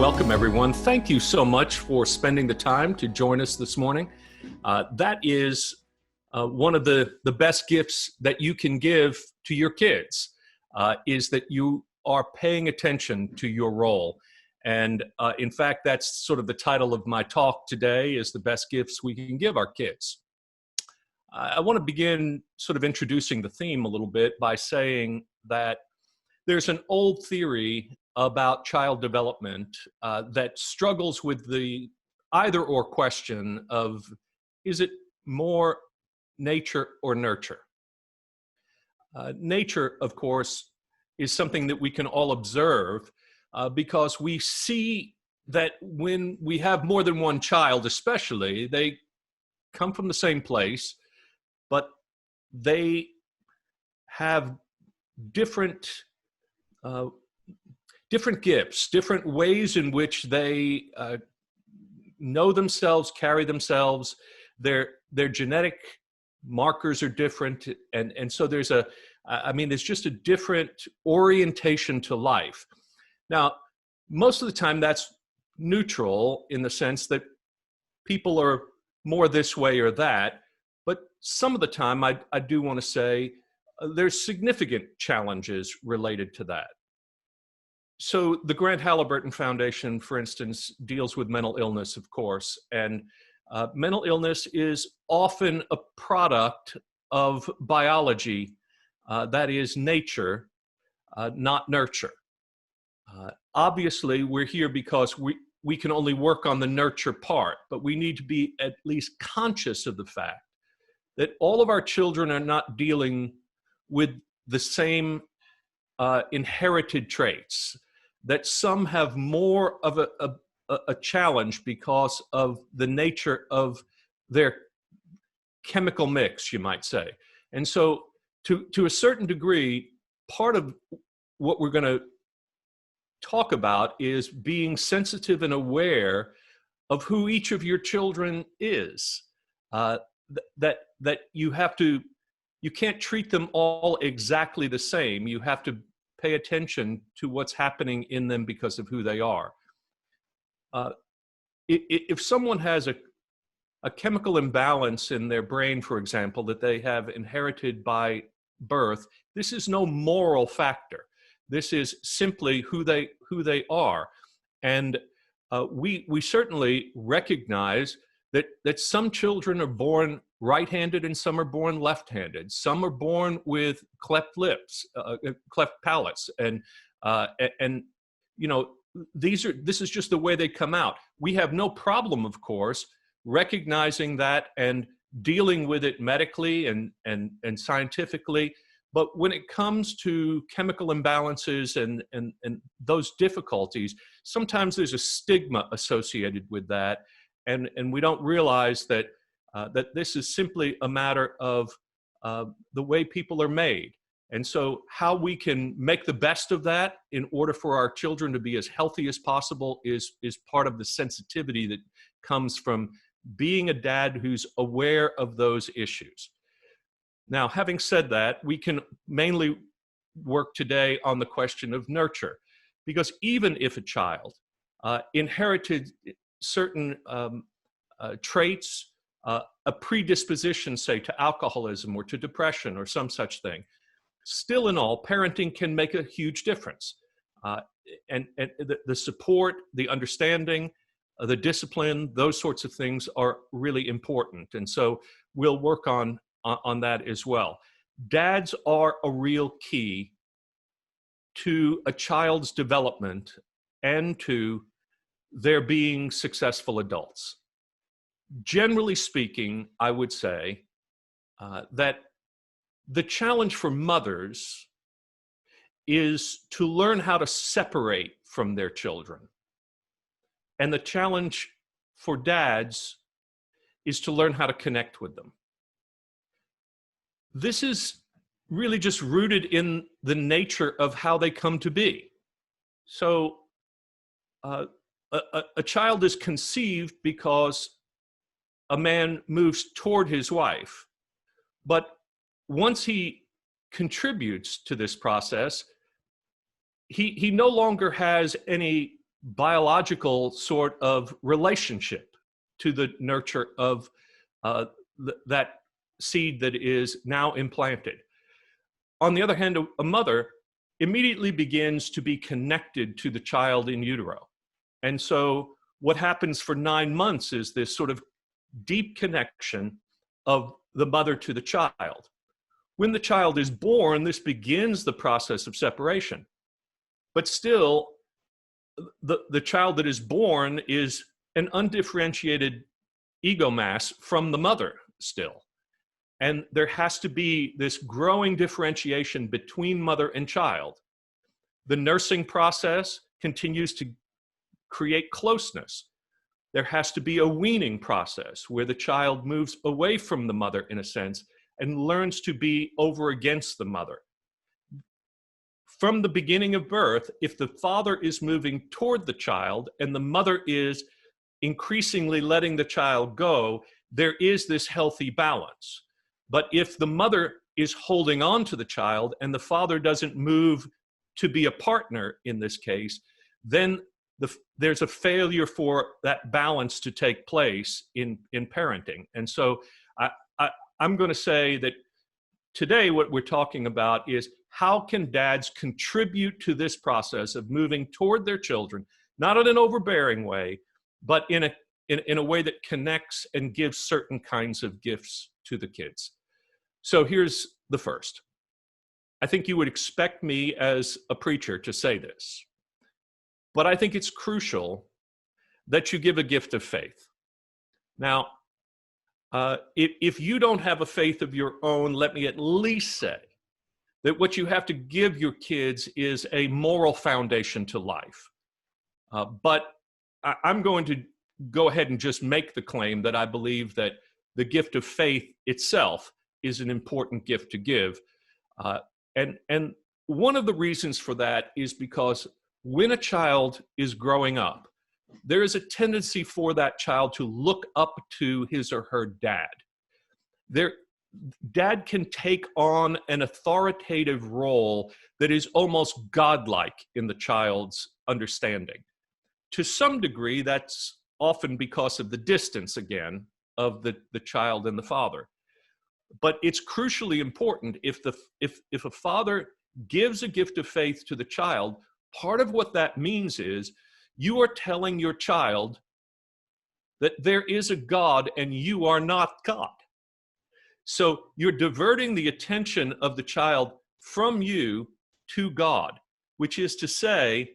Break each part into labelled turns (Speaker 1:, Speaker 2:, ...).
Speaker 1: Welcome, everyone. Thank you so much for spending the time to join us this morning. That is one of the best gifts that you can give to your kids, is that you are paying attention to your role. And in fact, that's sort of the title of my talk today, is the best gifts we can give our kids. I want to begin sort of introducing the theme a little bit by saying that there's an old theory about child development that struggles with the either or question of, is it more nature or nurture? Nature, of course, is something that we can all observe because we see that when we have more than one child, especially, they come from the same place, but they have different gifts, different ways in which they know themselves, carry themselves. Their genetic markers are different, and so there's there's just a different orientation to life. Now, most of the time that's neutral in the sense that people are more this way or that, but some of the time I do want to say there's significant challenges related to that. So the Grant Halliburton Foundation, for instance, deals with mental illness, of course, and mental illness is often a product of biology, that is nature, not nurture. Obviously, we're here because we can only work on the nurture part, but we need to be at least conscious of the fact that all of our children are not dealing with the same inherited traits, that some have more of a challenge because of the nature of their chemical mix, you might say. And so to a certain degree, part of what we're going to talk about is being sensitive and aware of who each of your children is. That you can't treat them all exactly the same. You have to pay attention to what's happening in them because of who they are. If someone has a chemical imbalance in their brain, for example, that they have inherited by birth, this is no moral factor. This is simply who they are. And we certainly recognize that some children are born right-handed and some are born left-handed. Some are born with cleft lips, cleft palates, and you know, this is just the way they come out. We have no problem, of course, recognizing that and dealing with it medically and scientifically. But when it comes to chemical imbalances and those difficulties, sometimes there's a stigma associated with that, and we don't realize that this is simply a matter of the way people are made. And so how we can make the best of that in order for our children to be as healthy as possible is part of the sensitivity that comes from being a dad who's aware of those issues. Now, having said that, we can mainly work today on the question of nurture, because even if a child inherited certain traits, a predisposition, say, to alcoholism or to depression or some such thing, still in all, parenting can make a huge difference. And the support, the understanding, the discipline, those sorts of things are really important. And so we'll work on that as well. Dads are a real key to a child's development and to their being successful adults. Generally speaking, I would say that the challenge for mothers is to learn how to separate from their children. And the challenge for dads is to learn how to connect with them. This is really just rooted in the nature of how they come to be. So a child is conceived because a man moves toward his wife. But once he contributes to this process, he no longer has any biological sort of relationship to the nurture of that seed that is now implanted. On the other hand, a mother immediately begins to be connected to the child in utero. And so what happens for 9 months is this sort of deep connection of the mother to the child. When the child is born, this begins the process of separation. But still, the child that is born is an undifferentiated ego mass from the mother still. And there has to be this growing differentiation between mother and child. The nursing process continues to create closeness. There has to be a weaning process where the child moves away from the mother, in a sense, and learns to be over against the mother. From the beginning of birth, if the father is moving toward the child and the mother is increasingly letting the child go, there is this healthy balance. But if the mother is holding on to the child and the father doesn't move to be a partner in this case, then there's a failure for that balance to take place in parenting. And so I'm going to say that today what we're talking about is how can dads contribute to this process of moving toward their children, not in an overbearing way, but in a way that connects and gives certain kinds of gifts to the kids. So here's the first. I think you would expect me as a preacher to say this, but I think it's crucial that you give a gift of faith. Now, if you don't have a faith of your own, let me at least say that what you have to give your kids is a moral foundation to life. But I'm going to go ahead and just make the claim that I believe that the gift of faith itself is an important gift to give. And one of the reasons for that is because when a child is growing up, there is a tendency for that child to look up to his or her dad. Dad can take on an authoritative role that is almost godlike in the child's understanding. To some degree, that's often because of the distance, again, of the child and the father. But it's crucially important if a father gives a gift of faith to the child, part of what that means is you are telling your child that there is a God and you are not God. So you're diverting the attention of the child from you to God, which is to say,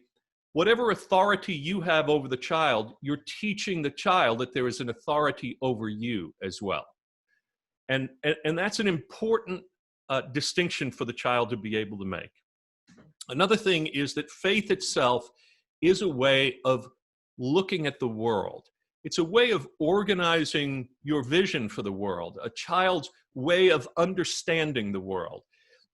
Speaker 1: whatever authority you have over the child, you're teaching the child that there is an authority over you as well. And that's an important distinction for the child to be able to make. Another thing is that faith itself is a way of looking at the world. It's a way of organizing your vision for the world, a child's way of understanding the world,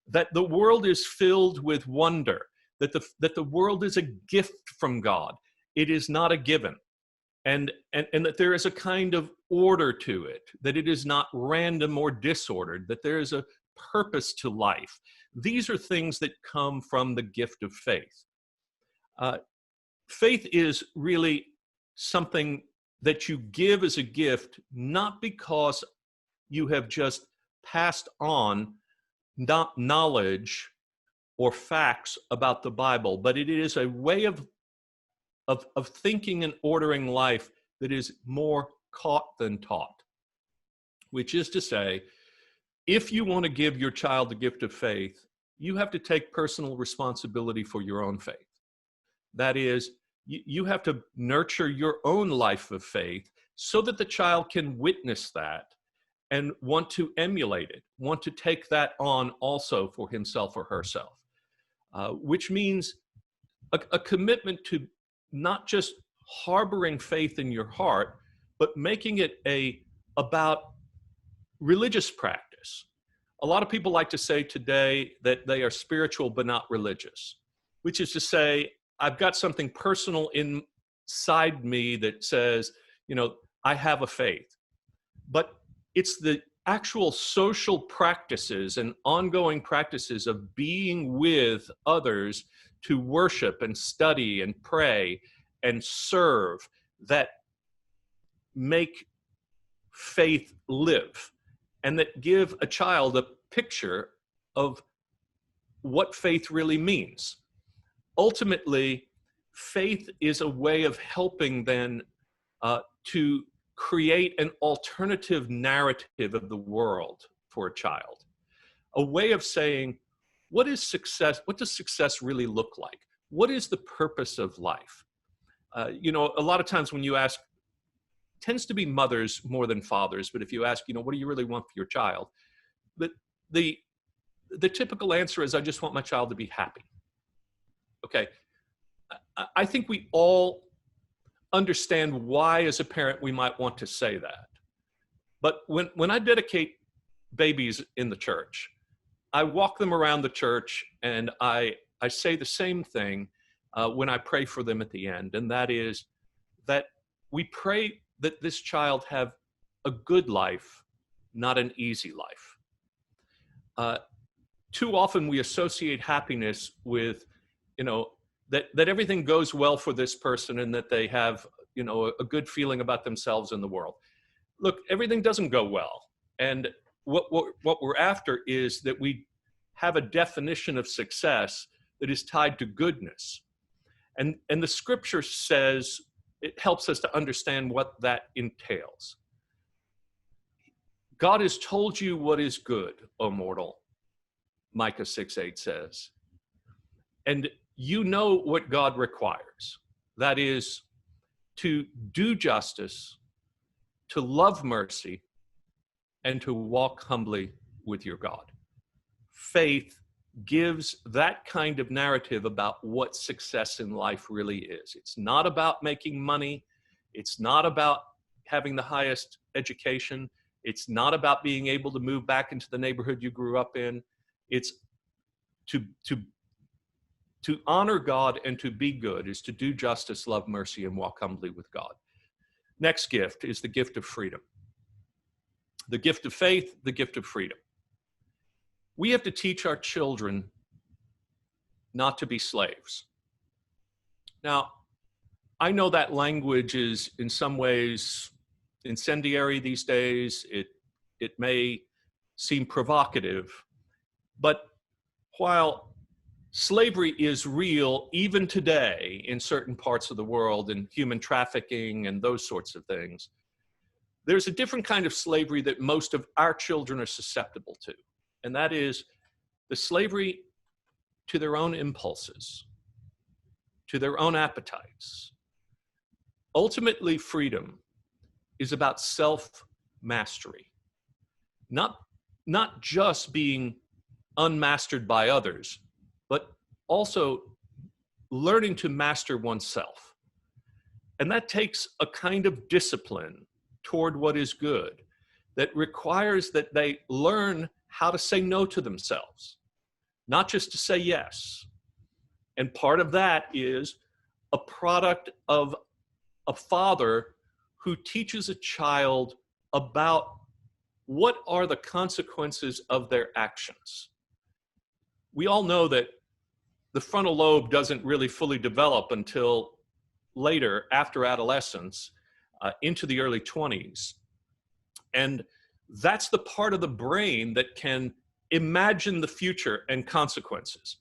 Speaker 1: that the world is filled with wonder, that the world is a gift from God. It is not a given. And that there is a kind of order to it, that it is not random or disordered, that there is a purpose to life. These are things that come from the gift of faith. Faith is really something that you give as a gift, not because you have just passed on knowledge or facts about the Bible, but it is a way of thinking and ordering life that is more caught than taught, which is to say, if you want to give your child the gift of faith, you have to take personal responsibility for your own faith. That is, you have to nurture your own life of faith so that the child can witness that and want to emulate it, want to take that on also for himself or herself, which means a commitment to not just harboring faith in your heart, but making it about religious practice. A lot of people like to say today that they are spiritual but not religious, which is to say, I've got something personal inside me that says, I have a faith. But it's the actual social practices and ongoing practices of being with others to worship and study and pray and serve that make faith live, and that give a child a picture of what faith really means. Ultimately, faith is a way of helping then to create an alternative narrative of the world for a child. A way of saying, what is success? What does success really look like? What is the purpose of life? You know, a lot of times when you ask, tends to be mothers more than fathers, but if you ask, you know, what do you really want for your child? The typical answer is, I just want my child to be happy. Okay. I think we all understand why, as a parent, we might want to say that. But when I dedicate babies in the church, I walk them around the church and I say the same thing when I pray for them at the end. And that is that we pray that this child have a good life, not an easy life. Too often we associate happiness with, you know, that everything goes well for this person and that they have, you know, a good feeling about themselves in the world. Look, everything doesn't go well. And what we're after is that we have a definition of success that is tied to goodness. And the scripture says, it helps us to understand what that entails. God has told you what is good, O mortal, Micah 6:8 says. And you know what God requires. That is to do justice, to love mercy, and to walk humbly with your God. Faith gives that kind of narrative about what success in life really is. It's not about making money. It's not about having the highest education. It's not about being able to move back into the neighborhood you grew up in. It's to honor God and to be good is to do justice, love mercy, and walk humbly with God. Next gift is the gift of freedom. The gift of faith, the gift of freedom. We have to teach our children not to be slaves. Now, I know that language is in some ways incendiary these days. It may seem provocative, but while slavery is real even today in certain parts of the world, and human trafficking and those sorts of things, there's a different kind of slavery that most of our children are susceptible to. And that is the slavery to their own impulses, to their own appetites. Ultimately, freedom is about self-mastery, not just being unmastered by others, but also learning to master oneself. And that takes a kind of discipline toward what is good that requires that they learn how to say no to themselves, not just to say yes. And part of that is a product of a father who teaches a child about what are the consequences of their actions. We all know that the frontal lobe doesn't really fully develop until later, after adolescence, into the early 20s. And that's the part of the brain that can imagine the future and consequences.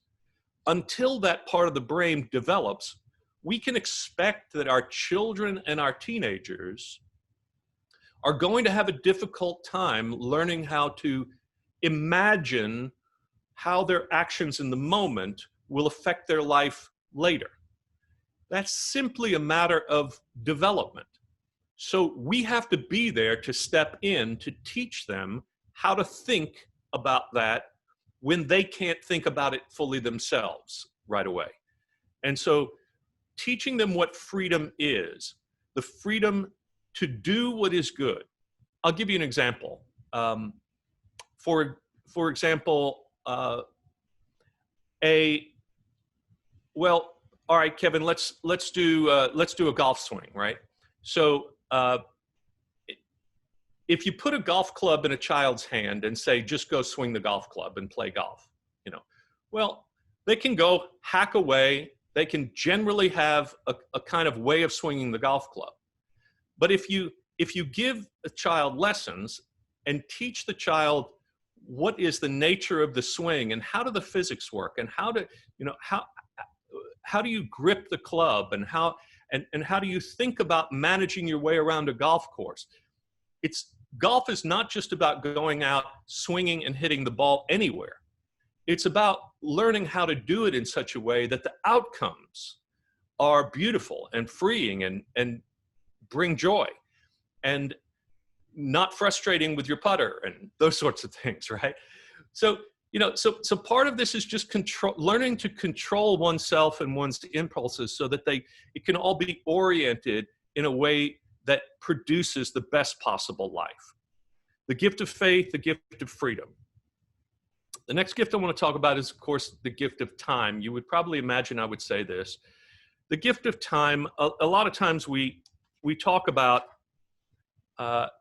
Speaker 1: Until that part of the brain develops, we can expect that our children and our teenagers are going to have a difficult time learning how to imagine how their actions in the moment will affect their life later. That's simply a matter of development. So we have to be there to step in to teach them how to think about that when they can't think about it fully themselves right away. And so teaching them what freedom is, the freedom to do what is good. I'll give you an example. For example, all right, Kevin, let's do a golf swing, right? So if you put a golf club in a child's hand and say, just go swing the golf club and play golf, you know, well, they can go hack away They can generally have a kind of way of swinging the golf club. But if you give a child lessons and teach the child what is the nature of the swing and how do the physics work and how do, you know, how do you grip the club and how do you think about managing your way around a golf course? Golf is not just about going out, swinging and hitting the ball anywhere. It's about learning how to do it in such a way that the outcomes are beautiful and freeing and bring joy and not frustrating with your putter and those sorts of things, right? So, you know, so part of this is just learning to control oneself and one's impulses so that it can all be oriented in a way that produces the best possible life. The gift of faith, the gift of freedom. The next gift I want to talk about is, of course, the gift of time. You would probably imagine I would say this. The gift of time, a lot of times we talk about the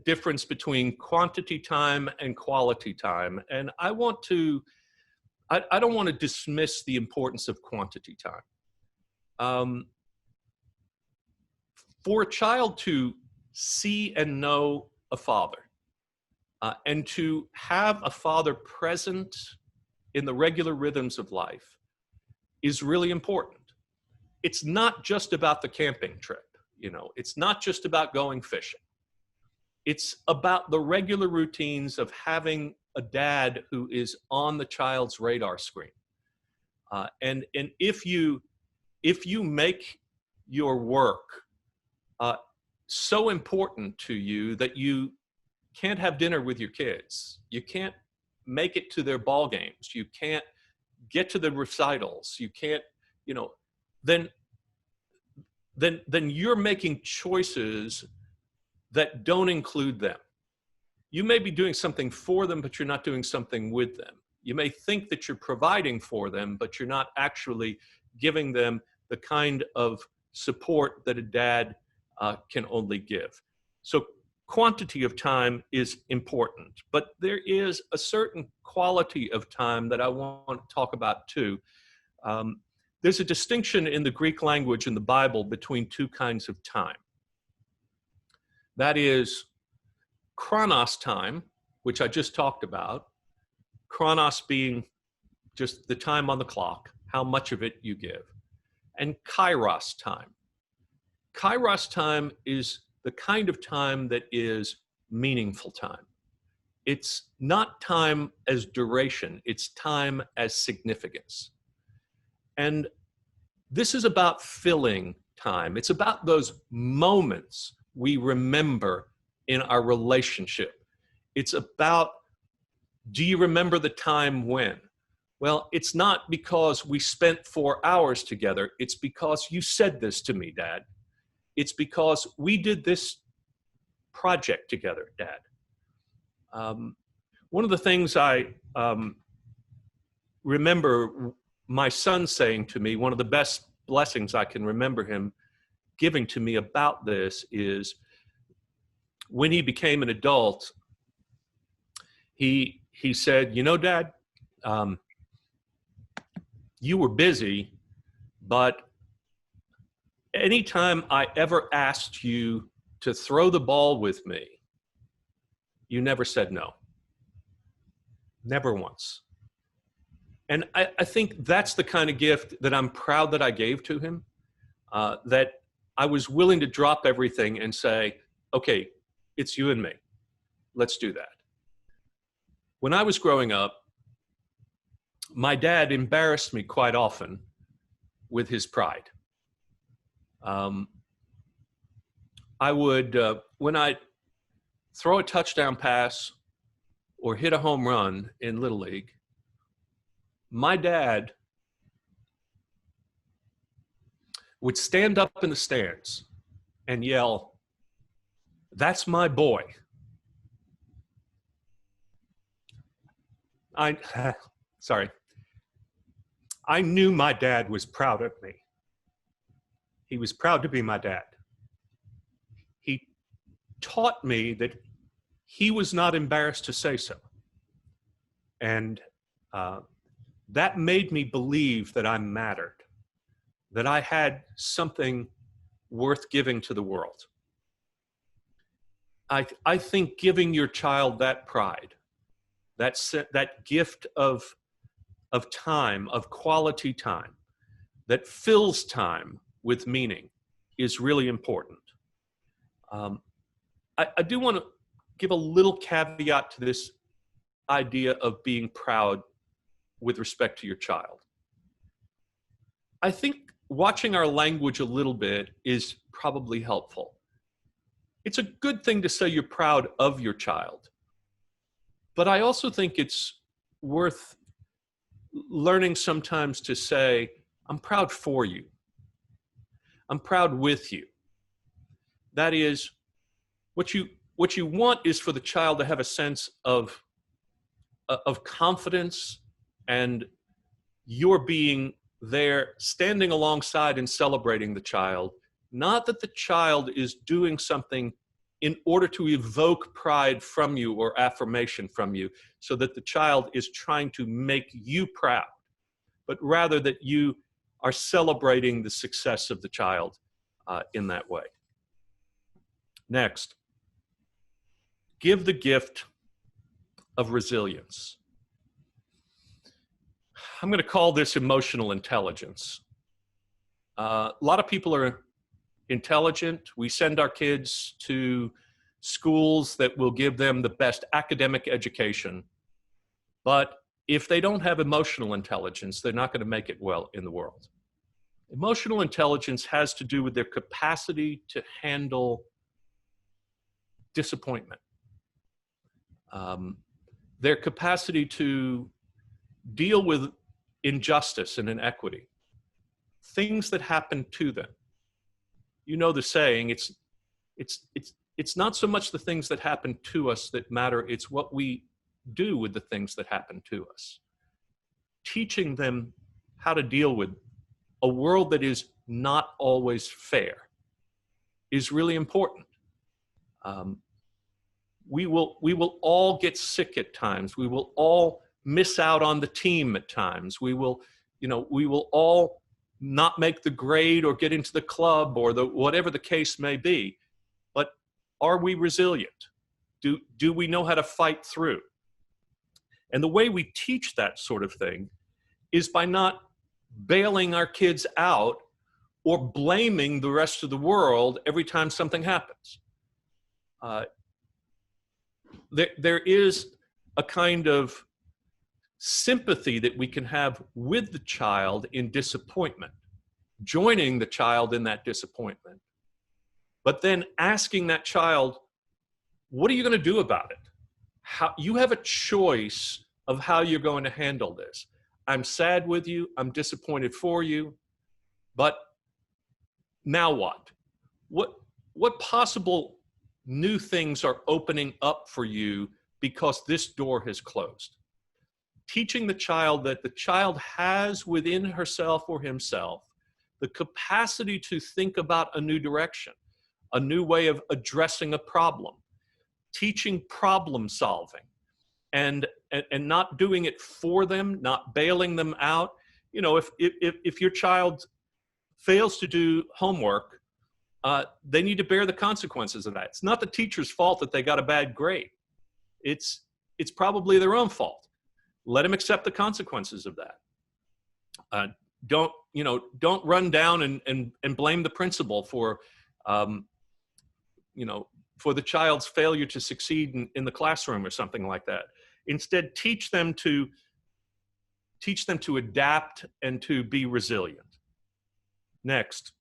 Speaker 1: difference between quantity time and quality time. And I don't want to dismiss the importance of quantity time. For a child to see and know a father, and to have a father present in the regular rhythms of life is really important. It's not just about the camping trip, you know, it's not just about going fishing. It's about the regular routines of having a dad who is on the child's radar screen. And if you make your work so important to you that you can't have dinner with your kids, you can't make it to their ball games, you can't get to the recitals, you can't, you know, then you're making choices that don't include them. You may be doing something for them, but you're not doing something with them. You may think that you're providing for them, but you're not actually giving them the kind of support that a dad can only give. So quantity of time is important, but there is a certain quality of time that I want to talk about too. There's a distinction in the Greek language in the Bible between two kinds of time. That is chronos time, which I just talked about. Chronos being just the time on the clock, how much of it you give. And kairos time. Kairos time is the kind of time that is meaningful time. It's not time as duration, it's time as significance. And this is about filling time. It's about those moments we remember in our relationship. It's about, do you remember the time when? Well, it's not because we spent 4 hours together. It's because you said this to me, Dad. It's because we did this project together, Dad. One of the things I remember my son saying to me, one of the best blessings I can remember him giving to me about this is when he became an adult, he said, you know, Dad, you were busy, but anytime I ever asked you to throw the ball with me, you never said no. Never once. And I think that's the kind of gift that I'm proud that I gave to him, that I was willing to drop everything and say, okay, it's you and me. Let's do that. When I was growing up, my dad embarrassed me quite often with his pride. I would, when I throw a touchdown pass or hit a home run in Little League, my dad would stand up in the stands and yell, "That's my boy." Sorry. I knew my dad was proud of me. He was proud to be my dad. He taught me that he was not embarrassed to say so. And that made me believe that I mattered, that I had something worth giving to the world. I think giving your child that pride, that gift of time, of quality time, that fills time with meaning is really important. I do want to give a little caveat to this idea of being proud with respect to your child. I think watching our language a little bit is probably helpful. It's a good thing to say you're proud of your child, but I also think it's worth learning sometimes to say, I'm proud for you. I'm proud with you. That is, what you want is for the child to have a sense of confidence, and you're being there, standing alongside and celebrating the child. Not that the child is doing something in order to evoke pride from you or affirmation from you, so that the child is trying to make you proud, but rather that you are celebrating the success of the child in that way. Next, give the gift of resilience. I'm going to call this emotional intelligence. A lot of people are intelligent. We send our kids to schools that will give them the best academic education. But if they don't have emotional intelligence, they're not going to make it well in the world. Emotional intelligence has to do with their capacity to handle disappointment, their capacity to deal with injustice and inequity, things that happen to them. You know the saying, it's not so much the things that happen to us that matter, it's what we do with the things that happen to us. Teaching them how to deal with a world that is not always fair is really important. We will all get sick at times. We will all miss out on the team at times. We will all not make the grade or get into the club or whatever the case may be. But are we resilient? Do we know how to fight through? And the way we teach that sort of thing is by not bailing our kids out or blaming the rest of the world every time something happens. There is a kind of sympathy that we can have with the child in disappointment, joining the child in that disappointment, but then asking that child, what are you going to do about it? You have a choice of how you're going to handle this. I'm sad with you, I'm disappointed for you, but now what? What possible new things are opening up for you because this door has closed? Teaching the child that the child has within herself or himself the capacity to think about a new direction, a new way of addressing a problem, teaching problem solving, and not doing it for them, not bailing them out. You know, if your child fails to do homework, they need to bear the consequences of that. It's not the teacher's fault that they got a bad grade. It's probably their own fault. Let them accept the consequences of that. Don't run down and blame the principal for the child's failure to succeed in the classroom or something like that. Instead, teach them to adapt and to be resilient. Next,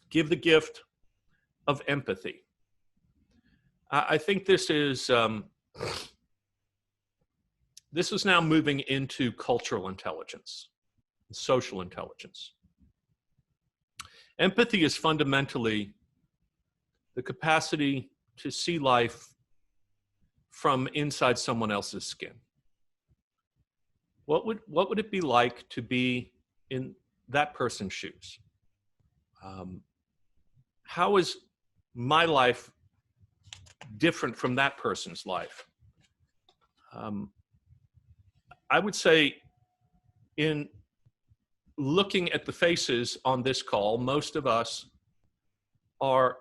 Speaker 1: give the gift of empathy. I think this is now moving into cultural intelligence, social intelligence. Empathy is fundamentally the capacity to see life from inside someone else's skin. What would it be like to be in that person's shoes? How is my life different from that person's life? I would say in looking at the faces on this call, most of us are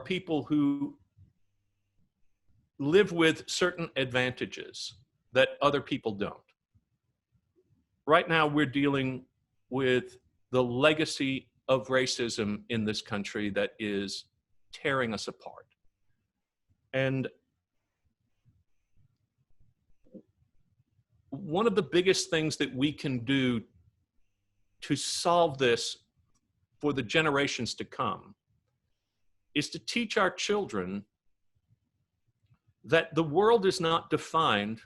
Speaker 1: people who live with certain advantages that other people don't. Right now, we're dealing with the legacy of racism in this country that is tearing us apart. And one of the biggest things that we can do to solve this for the generations to come is to teach our children that the world is not defined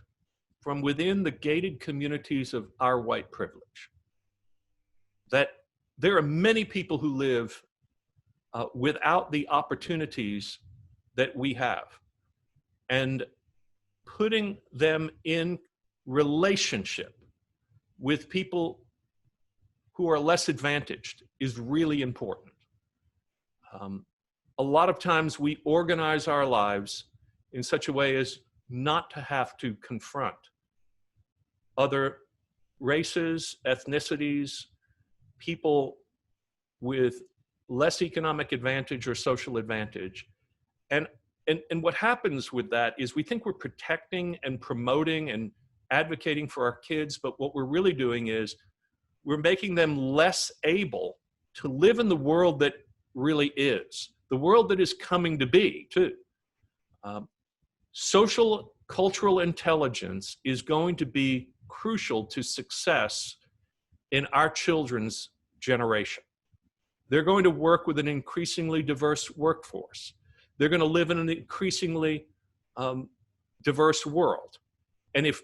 Speaker 1: from within the gated communities of our white privilege. That there are many people who live without the opportunities that we have. And putting them in relationship with people who are less advantaged is really important. A lot of times we organize our lives in such a way as not to have to confront other races, ethnicities, people with less economic advantage or social advantage. And what happens with that is we think we're protecting and promoting and advocating for our kids, but what we're really doing is we're making them less able to live in the world that really is, the world that is coming to be, too. Social cultural intelligence is going to be crucial to success in our children's generation. They're going to work with an increasingly diverse workforce. They're going to live in an increasingly diverse world. And if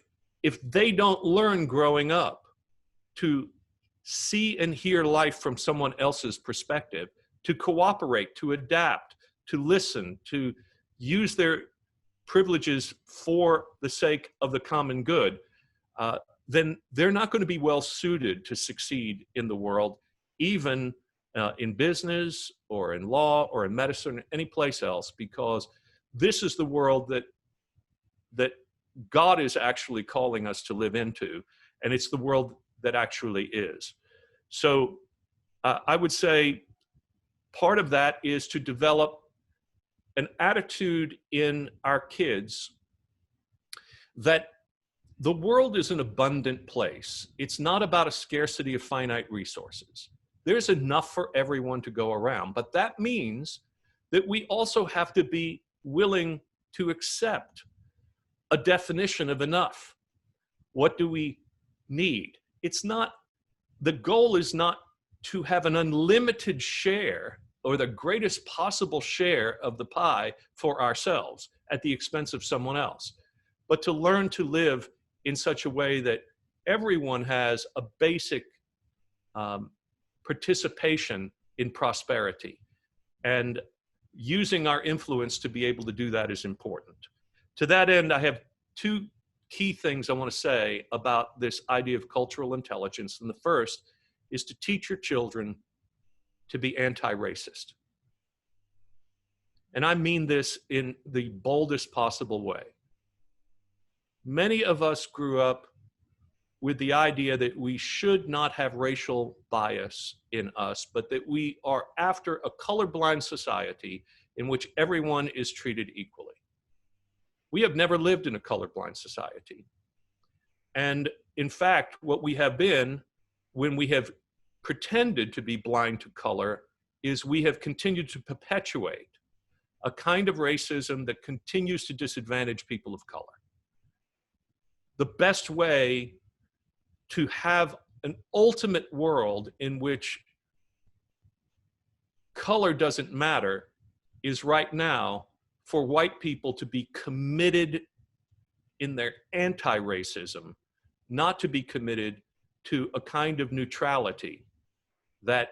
Speaker 1: they don't learn growing up to see and hear life from someone else's perspective, to cooperate, to adapt, to listen, to use their privileges for the sake of the common good, then they're not going to be well suited to succeed in the world, even in business or in law or in medicine or any place else, because this is the world that God is actually calling us to live into, and it's the world that actually is. So I would say part of that is to develop an attitude in our kids that the world is an abundant place. It's not about a scarcity of finite resources. There's enough for everyone to go around, but that means that we also have to be willing to accept a definition of enough. What do we need? The goal is not to have an unlimited share or the greatest possible share of the pie for ourselves at the expense of someone else, but to learn to live in such a way that everyone has a basic participation in prosperity. And using our influence to be able to do that is important. To that end, I have two key things I want to say about this idea of cultural intelligence. And the first is to teach your children to be anti-racist. And I mean this in the boldest possible way. Many of us grew up with the idea that we should not have racial bias in us, but that we are after a colorblind society in which everyone is treated equally. We have never lived in a colorblind society. And in fact, what we have been when we have pretended to be blind to color is we have continued to perpetuate a kind of racism that continues to disadvantage people of color. The best way to have an ultimate world in which color doesn't matter is right now for white people to be committed in their anti-racism, not to be committed to a kind of neutrality that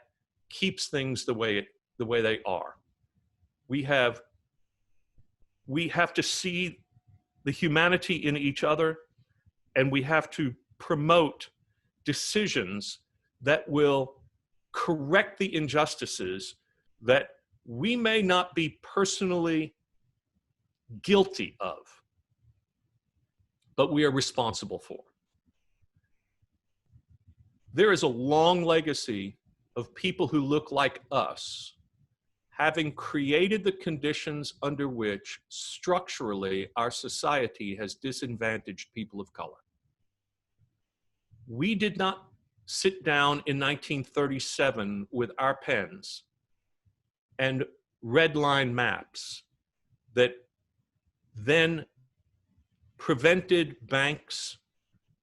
Speaker 1: keeps things the way they are. We have to see the humanity in each other, and we have to promote decisions that will correct the injustices that we may not be personally guilty of, but we are responsible for. there is a long legacy of people who look like us having created the conditions under which structurally our society has disadvantaged people of color. We did not sit down in 1937 with our pens and red line maps that then prevented banks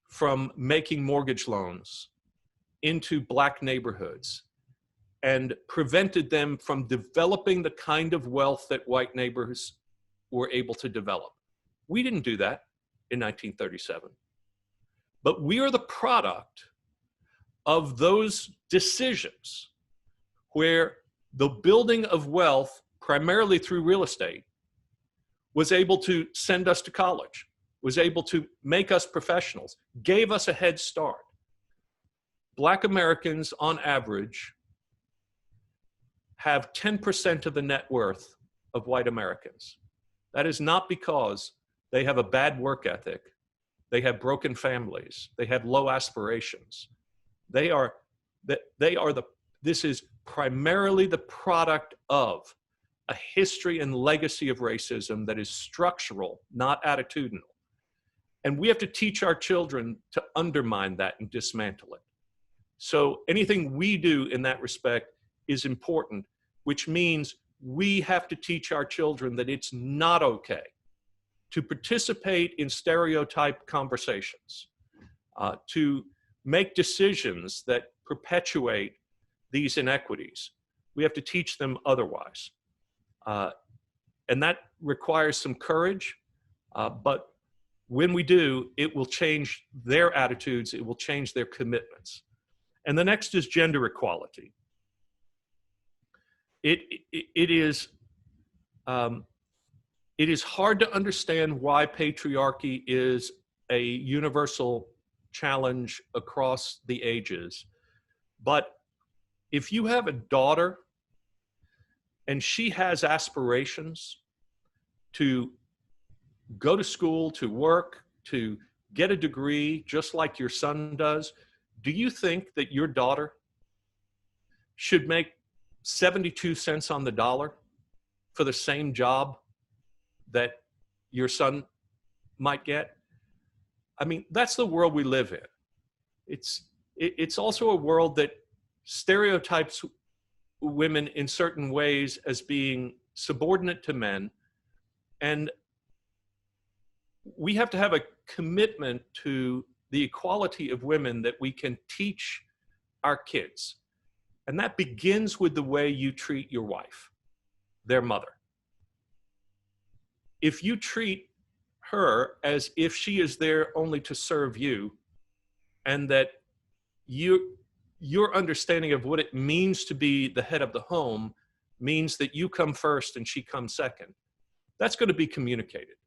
Speaker 1: from making mortgage loans into Black neighborhoods and prevented them from developing the kind of wealth that white neighbors were able to develop. We didn't do that in 1937. But we are the product of those decisions where the building of wealth, primarily through real estate, was able to send us to college, was able to make us professionals, gave us a head start. Black Americans, on average, have 10% of the net worth of white Americans. That is not because they have a bad work ethic. They have broken families. They have low aspirations. This is primarily the product of a history and legacy of racism that is structural, not attitudinal. And we have to teach our children to undermine that and dismantle it. So anything we do in that respect is important, which means we have to teach our children that it's not okay to participate in stereotype conversations, to make decisions that perpetuate these inequities. We have to teach them otherwise. And that requires some courage, but when we do, it will change their attitudes, it will change their commitments. And the next is gender equality. It is hard to understand why patriarchy is a universal challenge across the ages. But if you have a daughter and she has aspirations to go to school, to work, to get a degree, just like your son does, do you think that your daughter should make 72 cents on the dollar for the same job that your son might get? I mean, that's the world we live in. It's also a world that stereotypes women in certain ways as being subordinate to men. And we have to have a commitment to the equality of women that we can teach our kids. And that begins with the way you treat your wife, their mother. If you treat her as if she is there only to serve you, and that your understanding of what it means to be the head of the home means that you come first and she comes second, that's going to be communicated.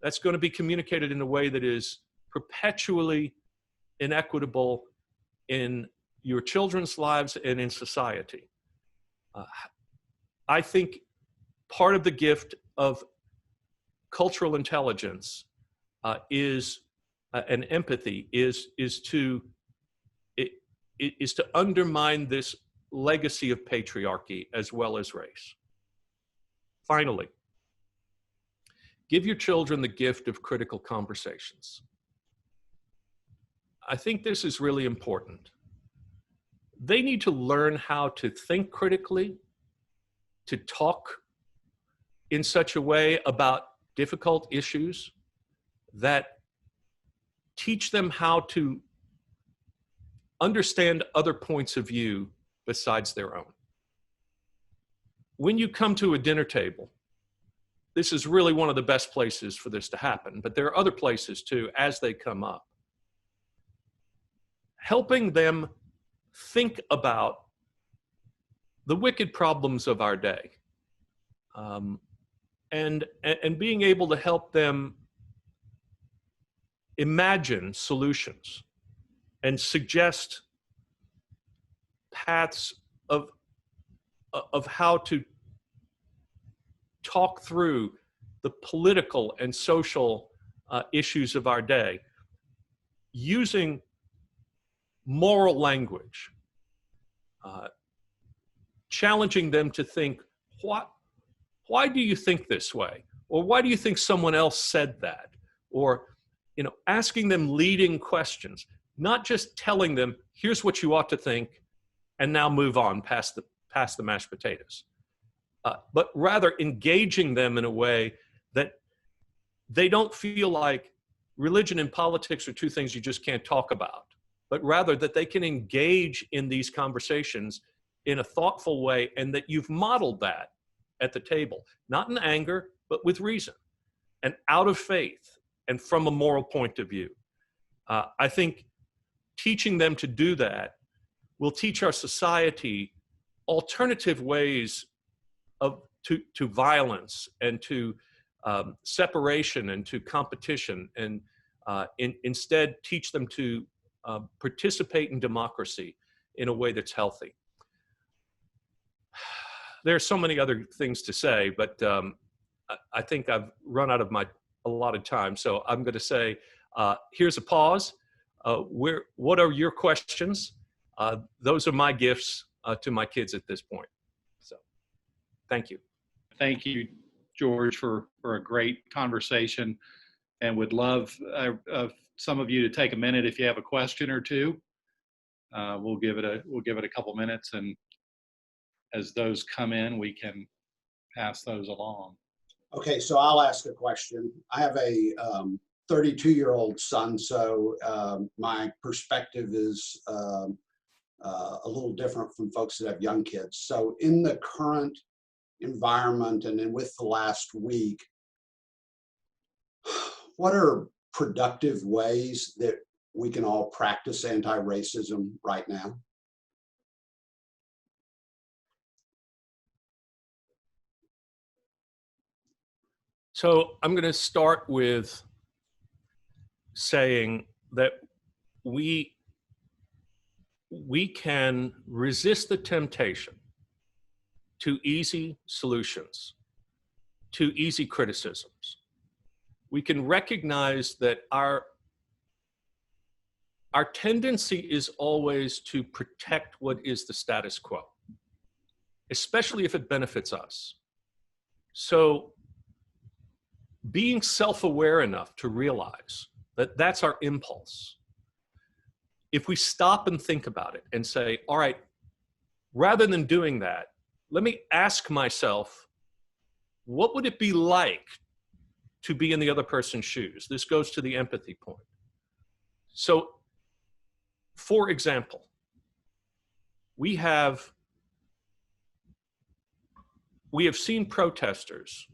Speaker 1: That's going to be communicated in a way that is perpetually inequitable in your children's lives and in society. I think part of the gift of cultural intelligence and empathy is to undermine this legacy of patriarchy as well as race. Finally, give your children the gift of critical conversations. I think this is really important. They need to learn how to think critically, to talk in such a way about difficult issues that teach them how to understand other points of view besides their own. When you come to a dinner table, this is really one of the best places for this to happen, but there are other places too as they come up. Helping them think about the wicked problems of our day, and being able to help them imagine solutions and suggest paths of how to talk through the political and social issues of our day, using moral language, challenging them to think, why do you think this way? Or why do you think someone else said that? Or, asking them leading questions, not just telling them, here's what you ought to think, and now move on past the mashed potatoes. But rather engaging them in a way that they don't feel like religion and politics are two things you just can't talk about, but rather that they can engage in these conversations in a thoughtful way, and that you've modeled that at the table, not in anger, but with reason and out of faith and from a moral point of view. I think teaching them to do that will teach our society alternative ways to violence and to separation and to competition, and instead teach them to participate in democracy in a way that's healthy. There are so many other things to say, but I think I've run out of my allotted time. So I'm going to say, here's a pause. What are your questions? Those are my gifts to my kids at this point. So thank you.
Speaker 2: Thank you, George, for a great conversation, and would love some of you to take a minute if you have a question or two. We'll give it a couple minutes, and as those come in, we can pass those along.
Speaker 3: Okay, so I'll ask a question. I have a 32-year-old son, so my perspective is a little different from folks that have young kids. So in the current environment and then with the last week, what are productive ways that we can all practice anti-racism right now?
Speaker 1: So I'm going to start with saying that we can resist the temptation to easy solutions, to easy criticisms. We can recognize that our tendency is always to protect what is the status quo, especially if it benefits us. So being self-aware enough to realize that that's our impulse. If we stop and think about it and say, all right, rather than doing that, let me ask myself, what would it be like to be in the other person's shoes? This goes to the empathy point. So, for example, we have seen protesters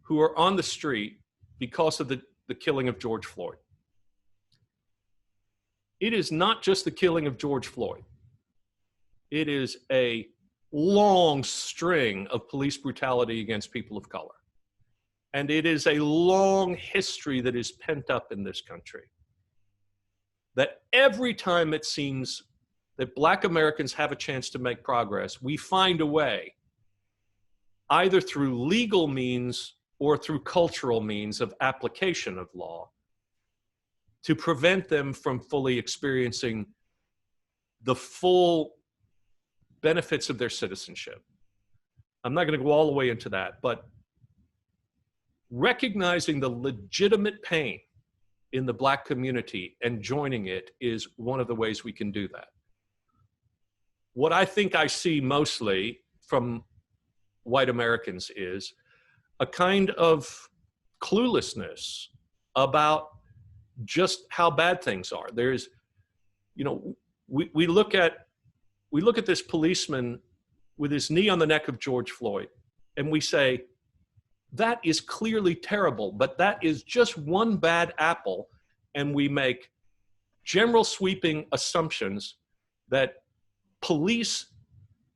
Speaker 1: who are on the street because of the killing of George Floyd. It is not just the killing of George Floyd. It is a long string of police brutality against people of color. And it is a long history that is pent up in this country. That every time it seems that Black Americans have a chance to make progress, we find a way, either through legal means or through cultural means of application of law, to prevent them from fully experiencing the full benefits of their citizenship. I'm not going to go all the way into that, but recognizing the legitimate pain in the Black community and joining it is one of the ways we can do that. What I think I see mostly from white Americans is a kind of cluelessness about just how bad things are. There's, we look at this policeman with his knee on the neck of George Floyd, and we say, that is clearly terrible, but that is just one bad apple, and we make general sweeping assumptions that police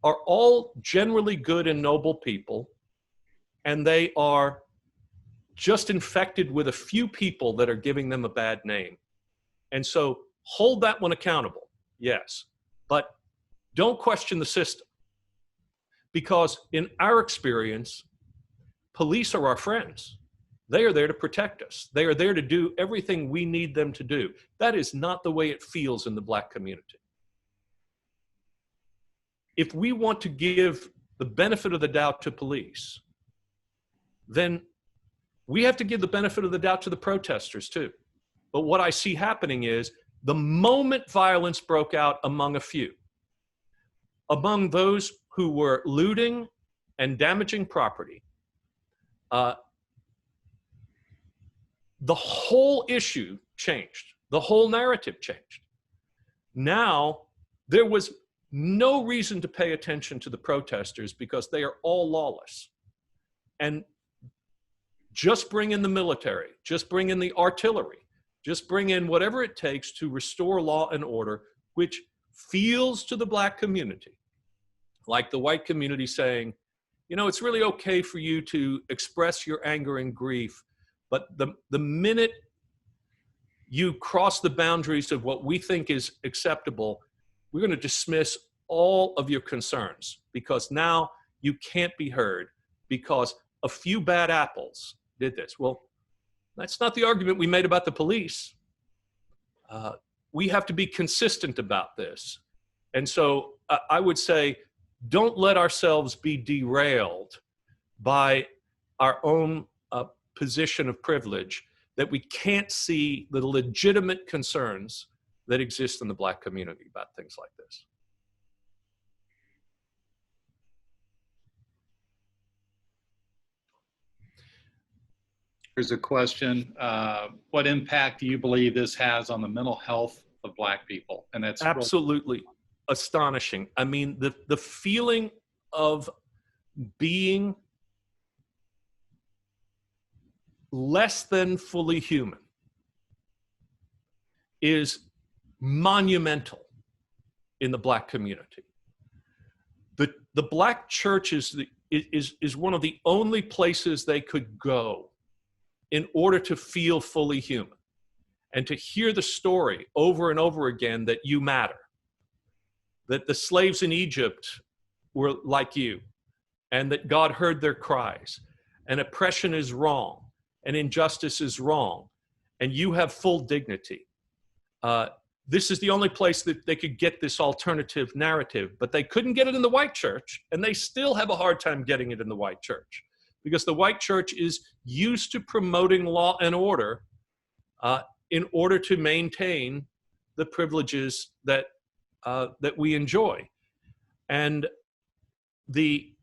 Speaker 1: are all generally good and noble people, and they are just infected with a few people that are giving them a bad name. And so hold that one accountable, yes, but don't question the system. Because in our experience, police are our friends. They are there to protect us. They are there to do everything we need them to do. That is not the way it feels in the Black community. If we want to give the benefit of the doubt to police, then we have to give the benefit of the doubt to the protesters too. But what I see happening is the moment violence broke out among a few, among those who were looting and damaging property, the whole issue changed. The whole narrative changed. Now, there was no reason to pay attention to the protesters because they are all lawless. And just bring in the military, just bring in the artillery, just bring in whatever it takes to restore law and order, which feels to the Black community like the white community saying, you know, it's really okay for you to express your anger and grief, but the minute you cross the boundaries of what we think is acceptable, we're going to dismiss all of your concerns because now you can't be heard because a few bad apples did this. Well, that's not the argument we made about the police. We have to be consistent about this. And so I would say, don't let ourselves be derailed by our own position of privilege that we can't see the legitimate concerns that exist in the Black community about things like this.
Speaker 2: Here's a question. What impact do you believe this has on the mental health of Black people? And that's
Speaker 1: absolutely astonishing. I mean, the feeling of being less than fully human is monumental in the Black community. The Black church is one of the only places they could go in order to feel fully human and to hear the story over and over again that you matter, that the slaves in Egypt were like you, and that God heard their cries, and oppression is wrong, and injustice is wrong, and you have full dignity. This is the only place that they could get this alternative narrative, but they couldn't get it in the white church, and they still have a hard time getting it in the white church, because the white church is used to promoting law and order in order to maintain the privileges that we enjoy. And the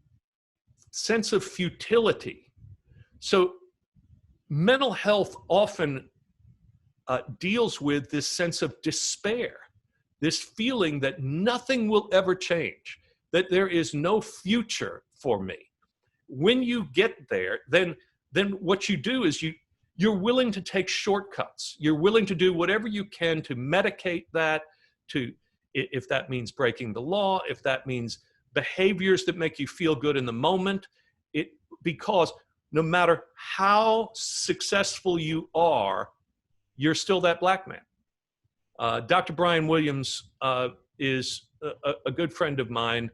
Speaker 1: sense of futility. So mental health often deals with this sense of despair, this feeling that nothing will ever change, that there is no future for me. When you get there, then what you do is you're willing to take shortcuts. You're willing to do whatever you can to medicate that, if that means breaking the law, if that means behaviors that make you feel good in the moment, because no matter how successful you are, you're still that Black man. Dr. Brian Williams is a good friend of mine.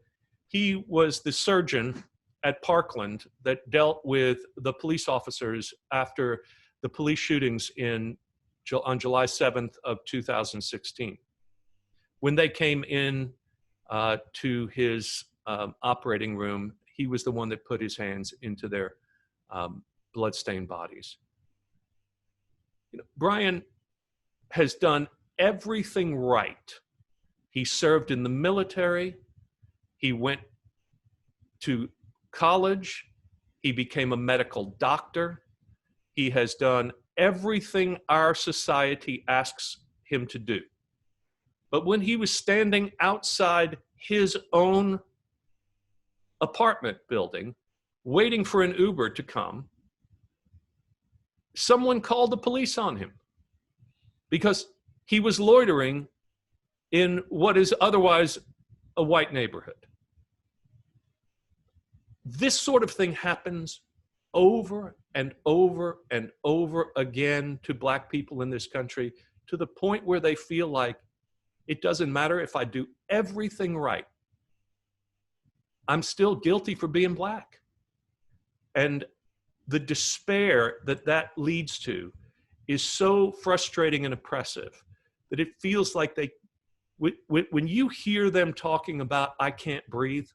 Speaker 1: He was the surgeon at Parkland that dealt with the police officers after the police shootings on July 7th of 2016. When they came in to his operating room, he was the one that put his hands into their bloodstained bodies. You know, Brian has done everything right. He served in the military. He went to college. He became a medical doctor. He has done everything our society asks him to do. But when he was standing outside his own apartment building, waiting for an Uber to come, someone called the police on him because he was loitering in what is otherwise a white neighborhood. This sort of thing happens over and over and over again to Black people in this country, to the point where they feel like it doesn't matter if I do everything right, I'm still guilty for being Black. And the despair that that leads to is so frustrating and oppressive that it feels like when you hear them talking about, I can't breathe,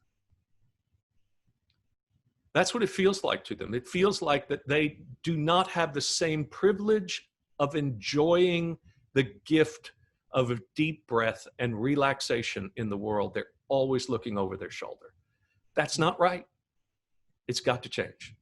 Speaker 1: that's what it feels like to them. It feels like that they do not have the same privilege of enjoying the gift of a deep breath and relaxation in the world. They're always looking over their shoulder. That's not right. It's got to change.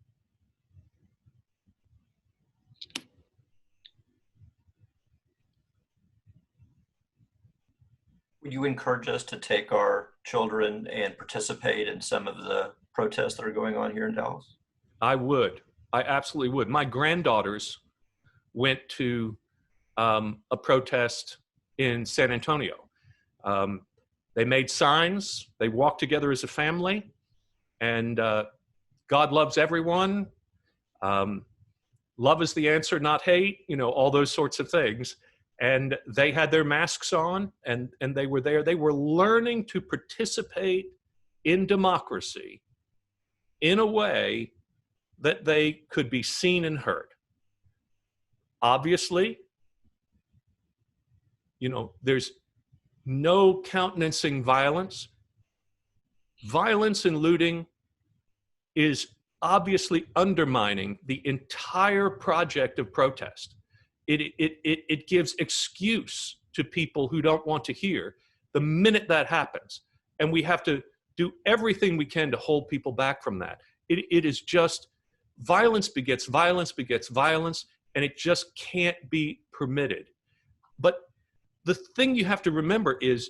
Speaker 4: Would you encourage us to take our children and participate in some of the protests that are going on here in Dallas?
Speaker 1: I would. I absolutely would. My granddaughters went to a protest in San Antonio. They made signs. They walked together as a family. And God loves everyone. Love is the answer, not hate. You know, all those sorts of things. And they had their masks on, and they were there. They were learning to participate in democracy in a way that they could be seen and heard. Obviously, you know, there's no countenancing violence. Violence and looting is obviously undermining the entire project of protest. It gives excuse to people who don't want to hear the minute that happens. And we have to do everything we can to hold people back from that. It is just violence begets violence begets violence, and it just can't be permitted. But the thing you have to remember is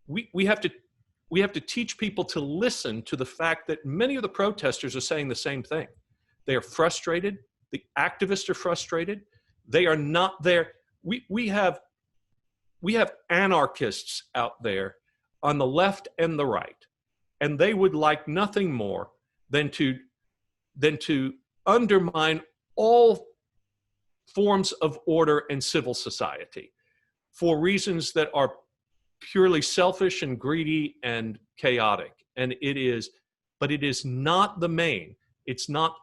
Speaker 1: we have to teach people to listen to the fact that many of the protesters are saying the same thing. They are frustrated. The activists are frustrated. They are not there. We have anarchists out there on the left and the right, and they would like nothing more than to undermine all forms of order and civil society for reasons that are purely selfish and greedy and chaotic. And but it is not the main. It's not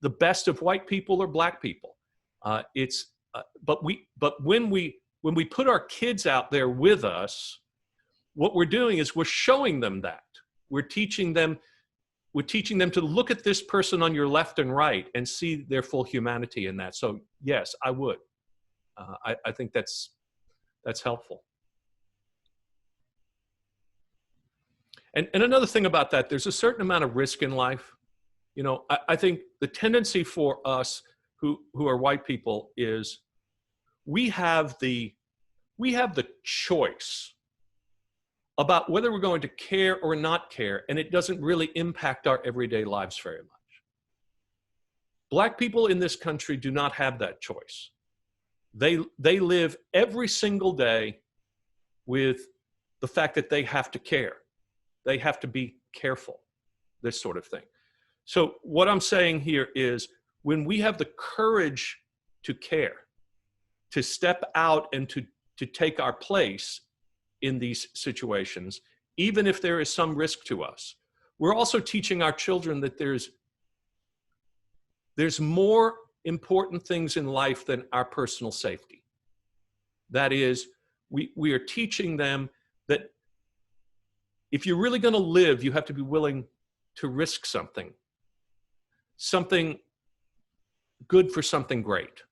Speaker 1: the best of white people or black people. But when we put our kids out there with us, what we're doing is we're showing them that. We're teaching them to look at this person on your left and right and see their full humanity in that. So yes, I would. I think that's helpful. And another thing about that, there's a certain amount of risk in life. You know, I think the tendency for us who are white people is we have the choice about whether we're going to care or not care, and it doesn't really impact our everyday lives very much. Black people in this country do not have that choice. They live every single day with the fact that they have to care. They have to be careful, this sort of thing. So what I'm saying here is when we have the courage to care, to step out and to take our place in these situations, even if there is some risk to us, we're also teaching our children that there's more important things in life than our personal safety. That is, we are teaching them that if you're really going to live, you have to be willing to risk something good for something great.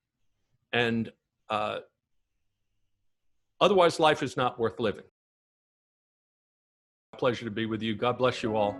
Speaker 1: And otherwise, life is not worth living. Pleasure to be with you. God bless you all.